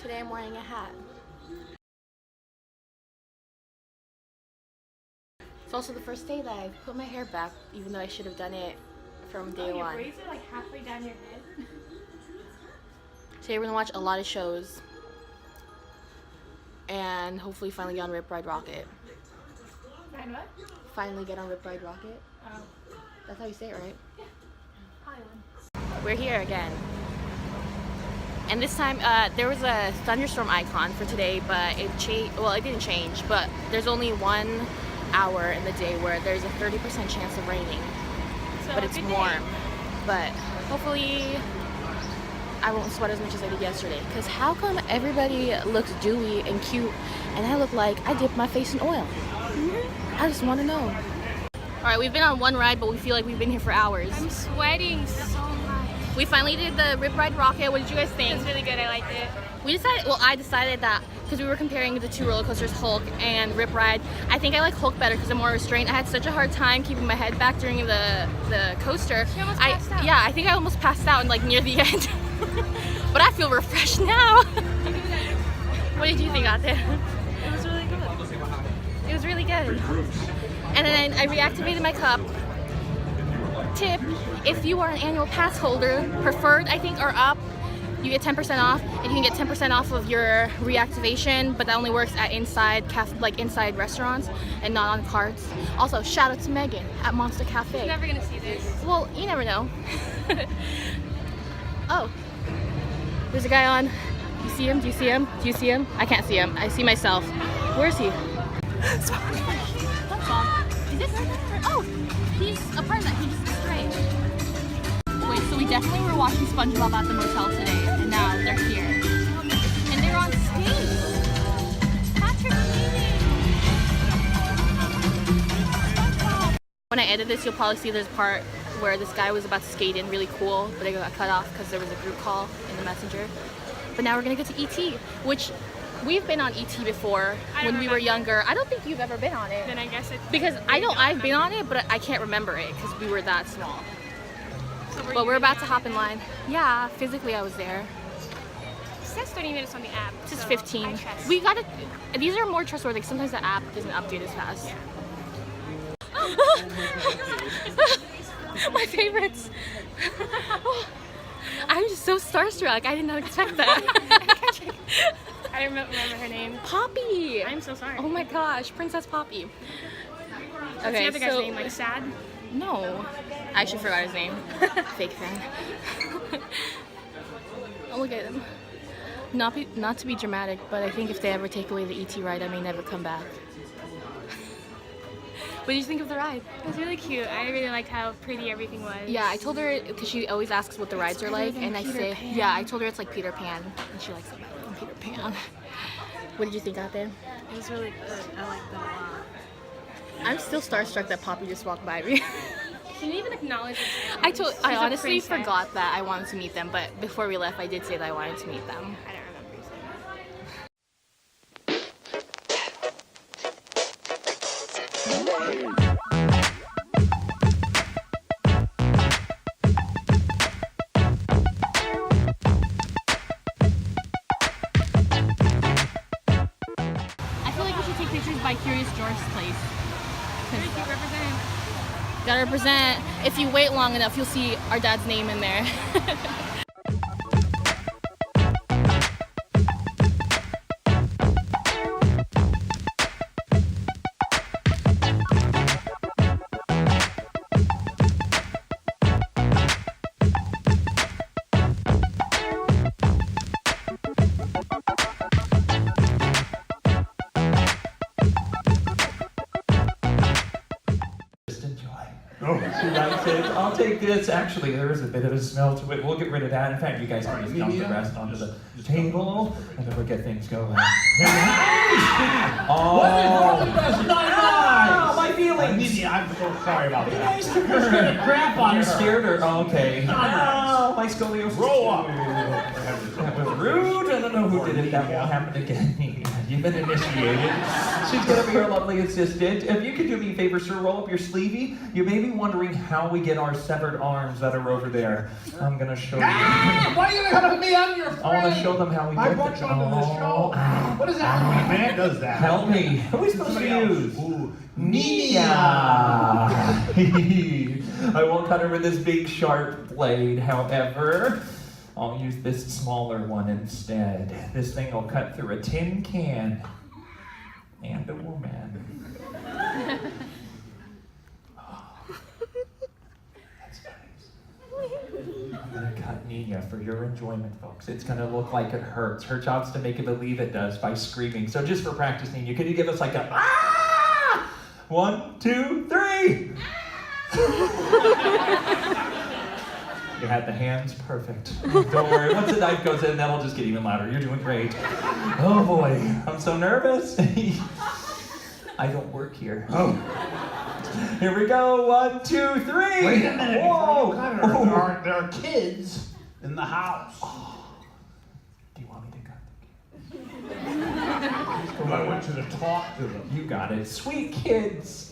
Today I'm wearing a hat. It's also the first day that I've put my hair back, even though I should have done it from day one. Your braids are like halfway down your head. Today we're gonna watch a lot of shows and hopefully finally get on Rip Ride Rocket. And what? Finally get on Rip Ride Rocket. Oh. That's how you say it, right? Yeah. Hollywood. We're here again. And this time, there was a thunderstorm icon for today, but it changed. Well, it didn't change, but there's only 1 hour in the day where there's a 30% chance of raining. So But it's warm. But hopefully, I won't sweat as much as I did yesterday. Because how come everybody looks dewy and cute, and I look like I dipped my face in oil? I just want to know. All right, we've been on one ride, but we feel like we've been here for hours. I'm sweating so much. We finally did the Rip Ride Rocket. What did you guys think? It was really good. I liked it. We decided, well, I decided that because we were comparing the two roller coasters, Hulk and Rip Ride. I think I like Hulk better because I'm more restrained. I had such a hard time keeping my head back during the coaster. You almost passed out. Yeah, I think I almost passed out like near the end. But I feel refreshed now. What did you think out there? It was really good. It was really good. And then I reactivated my cup. Tip, if you are an annual pass holder, preferred I think or up, you get 10% off, and you can get 10% off of your reactivation, but that only works at inside inside restaurants and not on cards. Also, shout out to Megan at Monster Cafe. She's never gonna see this. Well, you never know. Oh, there's a guy on. You see him? Do you see him? Do you see him? I can't see him. I see myself. Where is he? That's all. Is this? Oh, he's a friend that he just strayed. Wait, so we definitely were watching SpongeBob at the motel today, and now they're here. And they're on stage. Patrick's leaving. When I edit this, you'll probably see there's a part where this guy was about to skate in really cool, but it got cut off because there was a group call in the messenger. But now we're gonna go to ET, which we've been on ET before when we were younger. I don't think you've ever been on it. Then I guess it's Because I know I've been on it, but I can't remember it because we were that small. So But we're about to hop in line. Yeah, physically I was there. It says 30 minutes on the app. This is so 15. I trust. We gotta. These are more trustworthy. Sometimes the app doesn't update as fast. My favorites. I'm just so starstruck. I did not expect that. I don't remember her name. Poppy. I'm so sorry. Oh my gosh, Princess Poppy. What's the other guy's name? Like Sad? No, I actually forgot his name. Fake fan. Oh, look at him. Not to be dramatic, but I think if they ever take away the ET ride, I may never come back. What did you think of the ride? It was really cute. I really liked how pretty everything was. Yeah, I told her because she always asks what the rides are like, and I say, yeah, I told her it's like Peter Pan, and she likes it better than Peter Pan. What did you think out there? It was really good. I liked them a lot. I'm still starstruck that Poppy just walked by me. She didn't even acknowledge it. I a honestly princess. forgot that I wanted to meet them, but before we left, I did say that I wanted to meet them. I don't remember you saying that. I feel like we should take pictures by Curious George's place. Very cute, representing. Gotta represent. If you wait long enough, you'll see our dad's name in there. Oh, she likes it. I'll take this. Actually, there is a bit of a smell to it. We'll get rid of that. In fact, you guys can just dump the rest onto the table, and then we'll get things going. Oh, my feelings. I'm so sorry about that. Nice to her. Crap on You her. scared her? Oh, okay. Oh, my scoliosis. Grow up. That was rude. know who did it. That won't happen again. You've been initiated. She's going to be our lovely assistant. If you could do me a favor, sir, roll up your sleevey. You may be wondering how we get our severed arms that are over there. I'm going to show you. Why are you going to come to me? I'm your friend. I want to show them how we I get brought them. you onto the show. What is that? When a man does that. Help me. Who are we supposed to use? Ooh. Nia! I won't cut her with this big sharp blade, however. I'll use this smaller one instead. This thing will cut through a tin can and a woman. Oh, that's nice. I'm gonna cut Nina for your enjoyment, folks. It's gonna look like it hurts. Her job's to make it believe it does by screaming. So just for practice, Nina, could you give us like a ah? 1, 2, 3. You had the hands perfect. Don't worry, once the knife goes in, that'll just get even louder. You're doing great. Oh boy, I'm so nervous. I don't work here. Oh. Here we go, 1, 2, 3. Wait a minute. Whoa. There are kids in the house. Oh. Do you want me to cut them? I want you to talk to them. You got it. Sweet kids.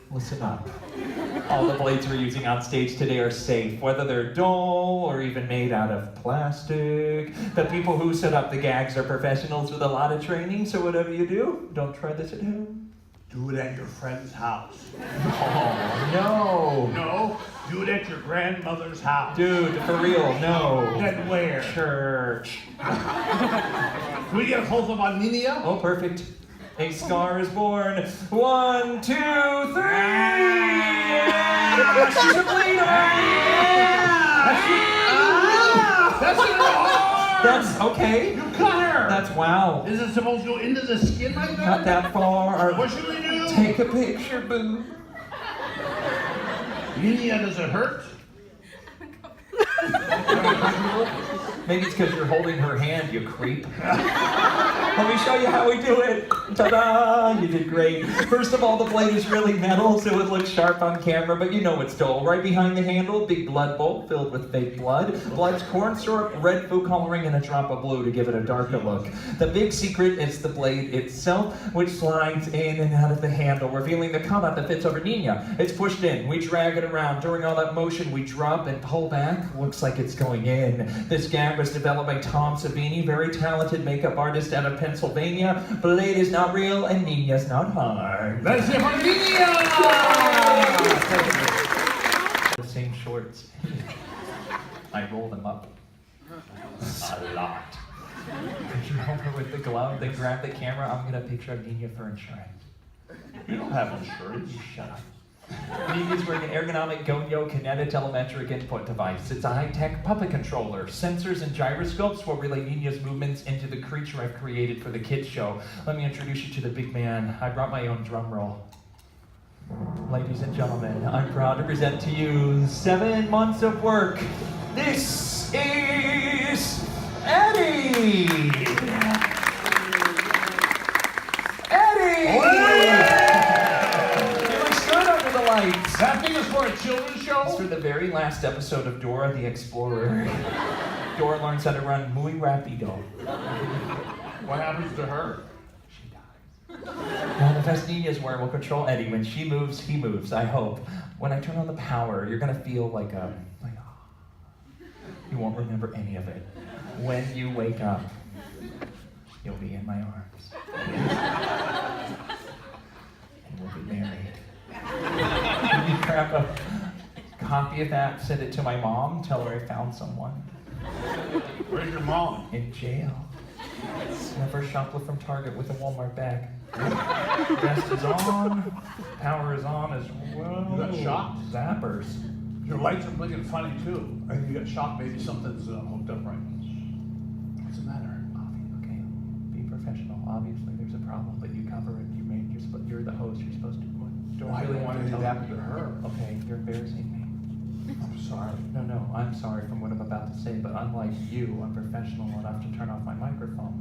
Listen up. All the blades we're using on stage today are safe, whether they're dull or even made out of plastic. The people who set up the gags are professionals with a lot of training, so whatever you do, don't try this at home. Do it at your friend's house. Oh, no. No, do it at your grandmother's house. Dude, for real, no. Then where? Church. Can we get a close-up on Nina? Oh, perfect. A scar is born. 1, 2, 3. Yeah! She's a bleeder. That's her arm! That's okay. You cut her! That's wow. Is it supposed to go into the skin like that? Not that far. What should we do? Take a picture, boo. Nina, does it hurt? Maybe it's because you're holding her hand, you creep. Let me show you how we do it. Ta-da! You did great. First of all, the blade is really metal, so it looks sharp on camera, but you know it's dull. Right behind the handle, big blood bowl filled with fake blood. Blood's corn syrup, red food coloring, and a drop of blue to give it a darker look. The big secret is the blade itself, which slides in and out of the handle, revealing the cutout that fits over Nina. It's pushed in. We drag it around. During all that motion, we drop and pull back. Looks like it's going in. This gag was developed by Tom Savini, very talented makeup artist out of Pennsylvania. Blade is not real and Nina's not hard. Let's hear for Nina! The same shorts. I roll them up. A lot. Could you help her with the glove? Then grab the camera. I'm gonna picture of Nina for insurance. You don't have insurance. You shut up. Nina's wearing an ergonomic Gonyo kinetic telemetric input device. It's a high-tech puppet controller. Sensors and gyroscopes will relay Nina's movements into the creature I've created for the kids show. Let me introduce you to the big man. I brought my own drum roll. Ladies and gentlemen, I'm proud to present to you 7 months of work. This is Eddie! Eddie! Lights. That thing is for a children's show? It's for the very last episode of Dora the Explorer. Dora learns how to run muy rapido. What happens to her? She dies. Now the Festinia's where will control Eddie. When she moves, he moves, I hope. When I turn on the power, you're gonna feel like you won't remember any of it. When you wake up, you'll be in my arms. And we'll be married. Can you grab a copy of that, send it to my mom, tell her I found someone. Where's your mom? In jail. Never shoplift from Target with a Walmart bag. Vest is on, power is on as well. You got shocked? Zappers. Your lights are blinking funny too. I think you got shocked, maybe something's hooked up right. What's the matter? Okay, be professional. Obviously there's a problem, but you cover it. You're the host, you're supposed to. I don't want anything to happen to her. Okay, you're embarrassing me. I'm sorry. No, I'm sorry from what I'm about to say, but unlike you, I'm professional enough to turn off my microphone.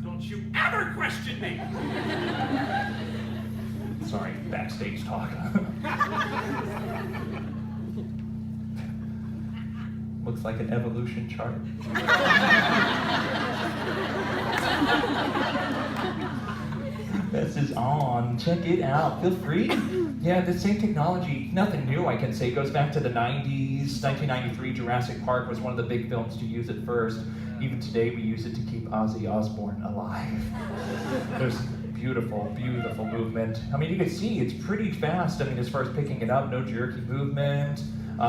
Don't you ever question me! Sorry, backstage talk. Looks like an evolution chart. This is on. Check it out. Feel free. Yeah, the same technology, nothing new I can say. It goes back to the 90s. 1993, Jurassic Park was one of the big films to use it first. Even today, we use it to keep Ozzy Osbourne alive. There's beautiful, beautiful movement. I mean, you can see it's pretty fast. I mean, as far as picking it up, no jerky movement.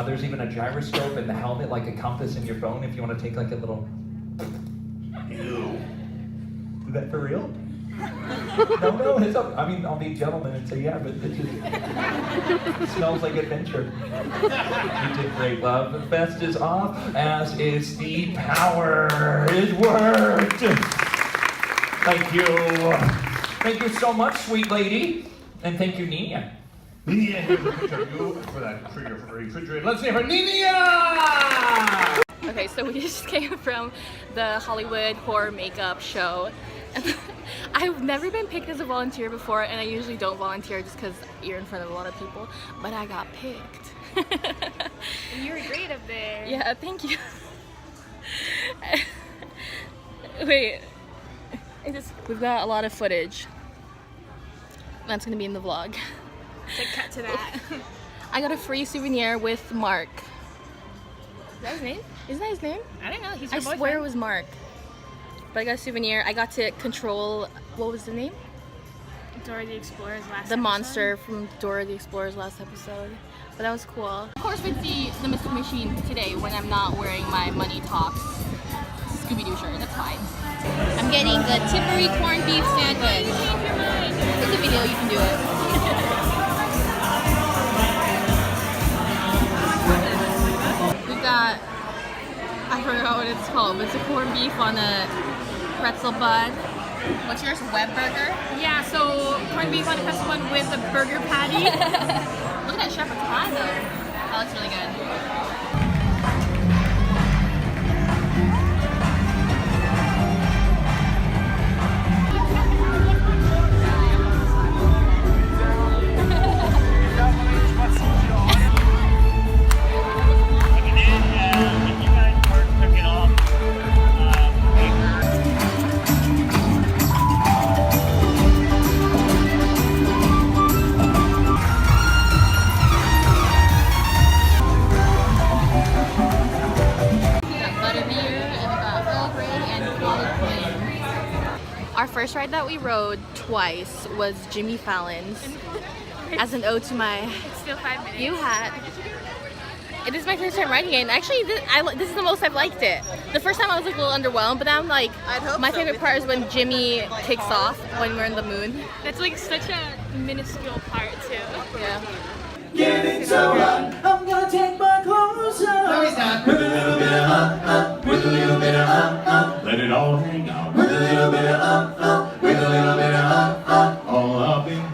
There's even a gyroscope in the helmet, like a compass in your phone, if you want to take like a little... Ew. Is that for real? No, it's up. I mean, I'll be a gentleman and say, yeah, but it just smells like adventure. You did great, love. The fest is off, as is the power. It worked. Thank you. Thank you so much, sweet lady. And thank you, Nina. Nina, here's a picture of you for that trigger for refrigerator. Let's see for Nina! Okay, so we just came from the Hollywood horror makeup show. I've never been picked as a volunteer before, and I usually don't volunteer just because you're in front of a lot of people, but I got picked. And you were great up there. Yeah, thank you. Wait, we've got a lot of footage. That's gonna be in the vlog. So cut to that. I got a free souvenir with Mark. Is that his name? Isn't that his name? I don't know. He's I your boyfriend. swear it was Mark. But I got a souvenir. I got to control, what was the name? Dora the Explorer's last The episode. monster from Dora the Explorer's last episode. But that was cool. Of course, we'd see the Mystery Machine today when I'm not wearing my Money Talks Scooby-Doo shirt. That's fine. I'm getting the Tippery corned beef sandwich. It's a video, you can do it. We got, I forgot what it's called, but it's a corned beef on a pretzel bun. What's yours? Web burger? Yeah, so corned beef on a pretzel bun with a burger patty. Look at that shepherd's pie though. That looks really good. Our first ride that we rode twice was Jimmy Fallon's as an ode to my It's still 5 minutes. U hat. It is my first time riding it, and actually this is the most I've liked it. The first time I was like a little underwhelmed, but now I'm like, my favorite part is when Jimmy takes off when we're in the moon. That's like such a minuscule part too. Yeah. Getting so hot, I'm gonna take my clothes off. No, he's not. With a little bit of with a little bit of let it all hang out. With a little bit of